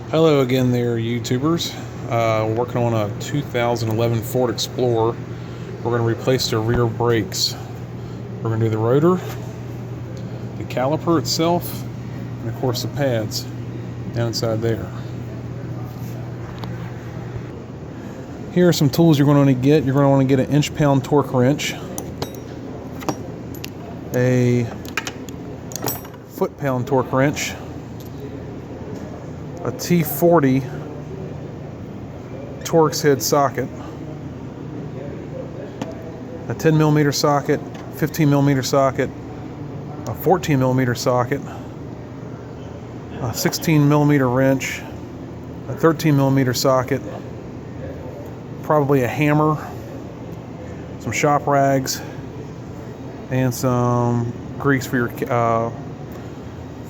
Hello again there, YouTubers. Working on a 2011 Ford Explorer. We're going to replace the rear brakes. We're going to do the rotor, the caliper itself, and of course the pads down inside there. Here are some tools you're going to want to get. You're going to want to get an inch-pound torque wrench, a foot-pound torque wrench, a T40 Torx head socket, a 10mm socket, 15mm socket, a 14mm socket, a 16mm wrench, a 13mm socket, probably a hammer, some shop rags, and some grease for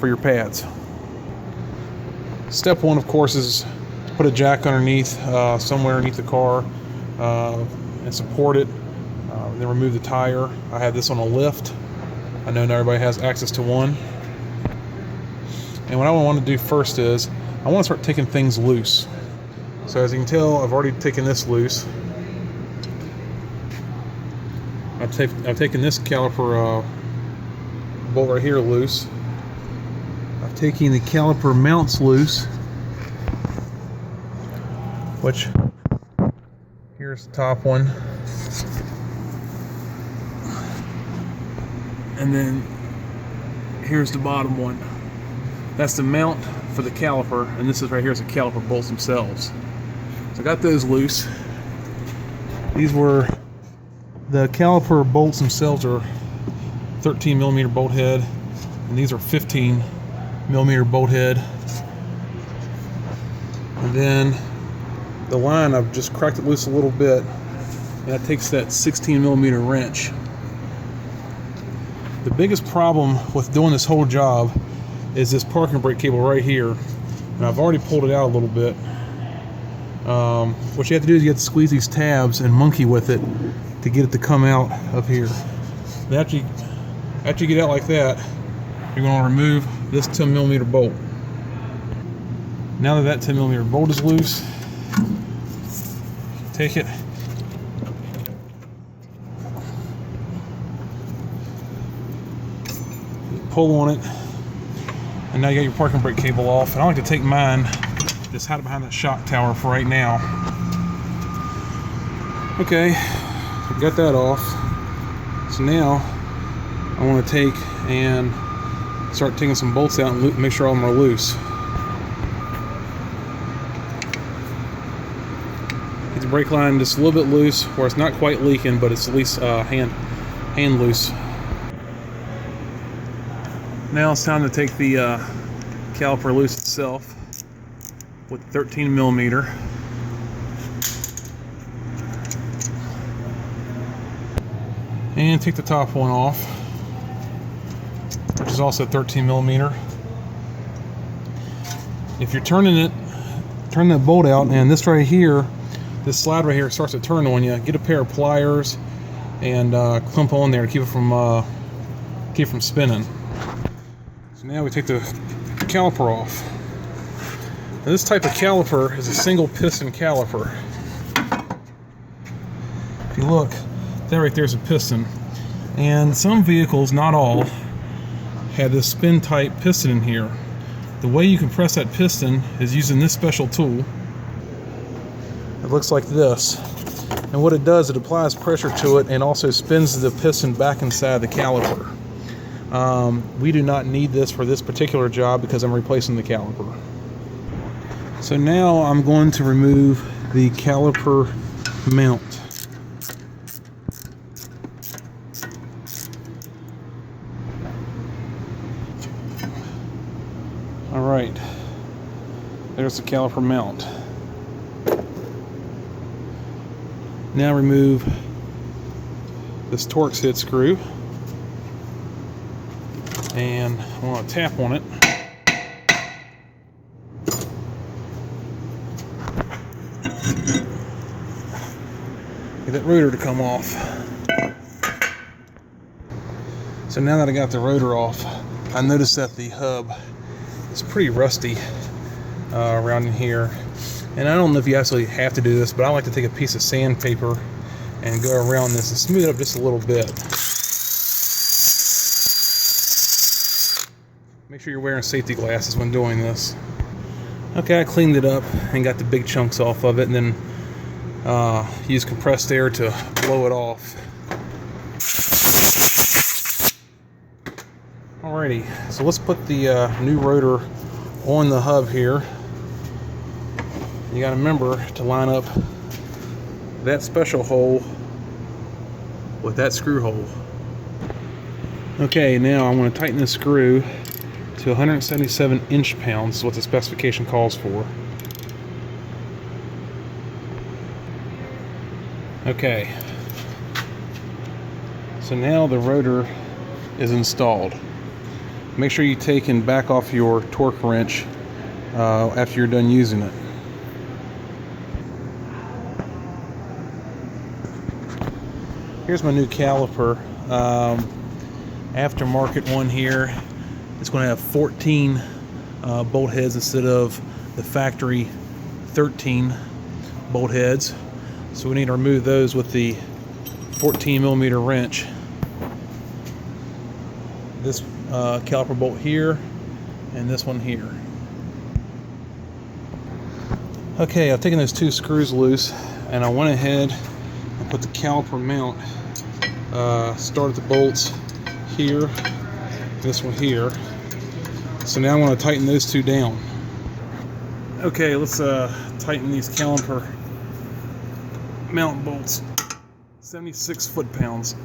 your pads. Step one, of course, is to put a jack underneath, somewhere underneath the car, and support it. Then remove the tire. I have this on a lift. I know not everybody has access to one. And what I want to do first is I want to start taking things loose. So as you can tell, I've already taken this loose. I've taken this caliper bolt right here loose. I've taken the caliper mounts loose, which here's the top one, and then here's the bottom one. That's the mount for the caliper, and this is right here is the caliper bolts themselves. So I got those loose. These were the caliper bolts themselves are 13mm bolt head, and these are 15mm bolt head. And then the line, I've just cracked it loose a little bit, and that takes that 16mm wrench. The biggest problem with doing this whole job is this parking brake cable right here, and I've already pulled it out a little bit. What you have to do is you have to squeeze these tabs and monkey with it to get it to come out of here. After you get out like that, you're going to remove this 10mm bolt. Now that 10mm bolt is loose, take it, pull on it, and now you got your parking brake cable off. And I like to take mine, just hide it behind that shock tower for right now. Okay, so got that off. So now I want to take and start taking some bolts out and make sure all of them are loose. Get the brake line just a little bit loose, where it's not quite leaking, but it's at least hand loose. Now it's time to take the caliper loose itself with 13mm. And take the top one off, which is also 13mm. If you're turn that bolt out, and this right here, this slide right here starts to turn on you, get a pair of pliers and clamp on there to keep it from spinning. So now we take the caliper off. Now this type of caliper is a single piston caliper. If you look, that right there is a piston, and some vehicles, not all, have this spin type piston in here. The way you can press that piston is using this special tool. It looks like this, and what it does, it applies pressure to it and also spins the piston back inside the caliper. We do not need this for this particular job because I'm replacing the caliper. So now I'm going to remove the caliper mount. Alright, there's the caliper mount. Now remove this Torx head screw, and I want to tap on it. Get that rotor to come off. So now that I got the rotor off, I noticed that the hub is pretty rusty. around in here. And I don't know if you actually have to do this, but I like to take a piece of sandpaper and go around this and smooth it up just a little bit. Make sure you're wearing safety glasses when doing this. Okay, I cleaned it up and got the big chunks off of it, and then use compressed air to blow it off. Alrighty, so let's put the new rotor on the hub here. You got to remember to line up that special hole with that screw hole. Okay, now I'm going to tighten the screw to 177 inch-pounds, is what the specification calls for. Okay, so now the rotor is installed. Make sure you take and back off your torque wrench after you're done using it. Here's my new caliper, aftermarket one here. It's going to have 14 bolt heads instead of the factory 13 bolt heads. So we need to remove those with the 14mm wrench. This caliper bolt here and this one here. Okay, I've taken those two screws loose and I went ahead and put the caliper mount, started the bolts here, this one here. So now I want to tighten those two down. Okay, let's tighten these caliper mount bolts. 76 foot-pounds.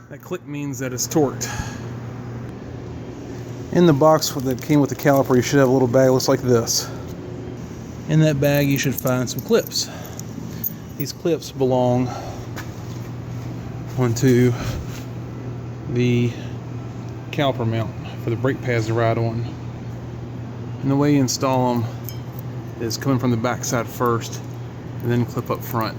That click means that it's torqued. In the box that came with the caliper, you should have a little bag that looks like this. In that bag, you should find some clips. These clips belong onto the caliper mount for the brake pads to ride on. And the way you install them is coming from the back side first and then clip up front.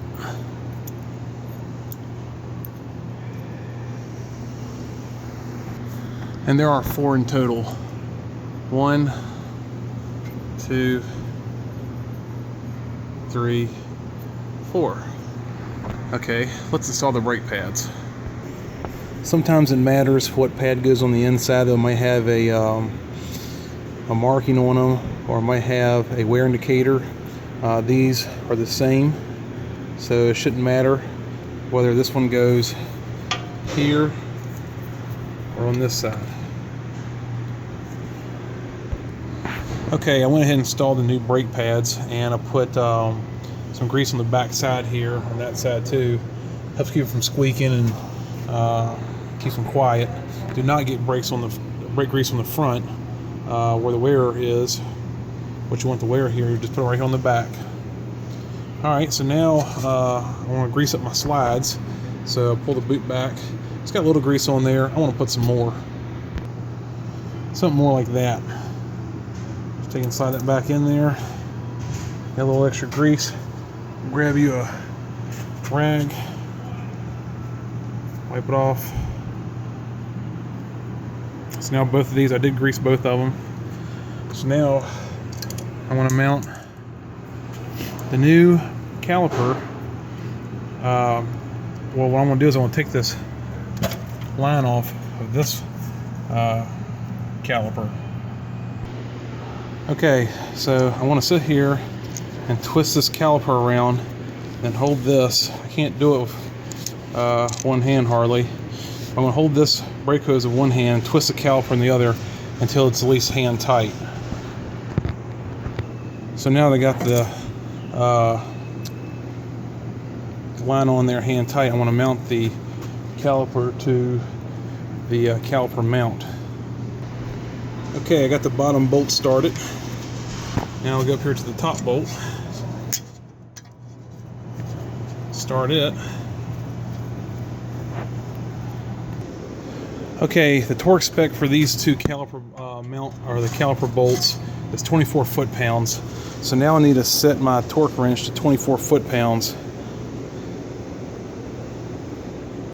And there are 4 in total. 1, 2, 3, 4. Okay, let's install the brake pads. Sometimes it matters what pad goes on the inside. They might have a marking on them, or it might have a wear indicator. These are the same, so it shouldn't matter whether this one goes here or on this side. Okay, I went ahead and installed the new brake pads, and I put some grease on the back side here, on that side too. Helps keep it from squeaking and keeps them quiet. Do not get brake grease on the front where the wear is. What you want the wear here, just put it right here on the back. Alright, so now I want to grease up my slides. So pull the boot back. It's got a little grease on there. I want to put some more. Something more like that. Just take and slide that back in there. Got a little extra grease. Grab you a rag. Wipe it off. So now both of these, I did grease both of them. So now I want to mount the new caliper. Well, what I'm going to do is I want to take this line off of this caliper. Okay, so I want to sit here and twist this caliper around and hold this. I can't do it with one hand hardly. I'm going to hold this brake hose with one hand, twist the caliper in the other until it's at least hand tight. So now they got the line on there hand tight. I want to mount the caliper to the caliper mount. Okay, I got the bottom bolt started. Now I'll go up here to the top bolt. Start it. Okay, the torque spec for these two caliper mount, or the caliper bolts, is 24 foot-pounds. So now I need to set my torque wrench to 24 foot-pounds.